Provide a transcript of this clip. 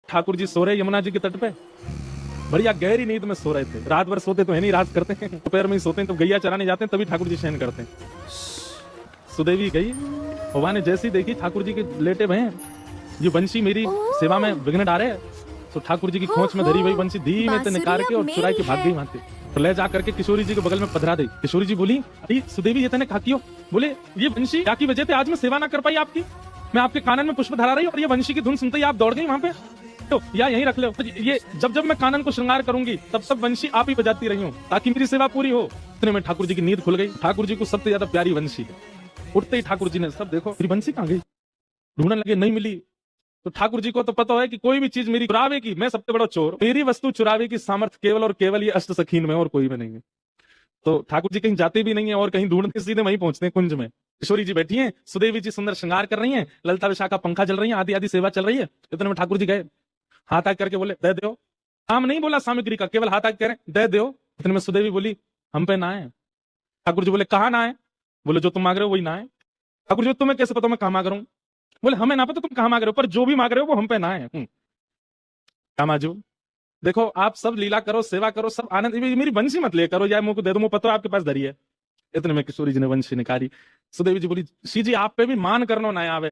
ठाकुर जी सो रहे यमुना जी के तट पे, बढ़िया गहरी नींद में सो रहे थे। रात भर सोते तो है नहीं, रात करते हैं दोपहर में ही सोते हैं, तो गैया चराने जाते हैं तभी ठाकुर जी शयन करते हैं। सुदेवी गई, वहां ने जैसी देखी ठाकुर जी के लेटे भय हैं, ये बंशी मेरी सेवा में विघ्न डाले है, तो ठाकुर जी की खोच में धरी हुई बंशी धीमे से निकाल के और चुराई के भाग गई वहां से। तो ले जाकर के किशोरी जी के बगल में पधरा दी। किशोरी जी बोली, अरे सुदेवी ये तने खाकी हो? बोले ये बंशी क्या की वजह से आज मैं सेवा ना कर पाई आपकी, मैं आपके कानन में पुष्प धरा रही हूँ और ये वंशी की धुन सुनते ही आप दौड़ गई वहां पे, तो या यहीं रख लो। ये जब जब मैं कानन को श्रृंगार करूंगी तब तब वंशी आप ही बजाती रही हूँ ताकि मेरी सेवा पूरी हो। इतने में ठाकुर जी की नींद खुल गई। ठाकुर जी को सबसे ज्यादा प्यारी वंशी है। उठते ही ठाकुर जी ने सब देखो मेरी वंशी कहाँ गई, ढूंढने लगे, नहीं मिली। तो ठाकुर जी को तो पता है कि कोई भी चीज मेरी चुरावे की, मैं सबसे बड़ा चोर, मेरी वस्तु चुरावे की सामर्थ्य केवल और केवल ये अष्ट सखीन में और कोई में नहीं है। तो ठाकुर जी कहीं जाते भी नहीं है और कहीं ढूंढते सीधे वहीं पहुंचते हैं कुंज में। किशोरी जी बैठी हैं, सुदेवी जी सुंदर श्रृंगार कर रही हैं, ललिता विशाखा पंखा चल रही है, आदि आदि सेवा चल रही है। इतने में ठाकुर जी गए, हाथ आग करके बोले दे दो। काम नहीं बोला सामग्री का, केवल हाथ आग कह रहे दे दो। इतने में सुदेवी बोली हम पे ना है। ठाकुर जी बोले कहाँ ना है? बोले जो तुम मांग रहे हो वही ना है। ठाकुर जी तुम्हें कैसे पता मैं कहाँ मांग रहा हूँ? बोले हमें ना पता तुम कहाँ मांग रहे हो, पर जो भी मांग रहे हो वो हम पे ना है। कामाजू देखो आप सब लीला करो, सेवा करो, सब आनंद, मेरी बंशी मत ले करो, या मुझे दे दो, मुझे पता है आपके पास धरी है। इतने में किशोरी जी ने वंशी निकाली। सुदेवी जी बोली शी जी आप पे भी मान करनो ना आवे।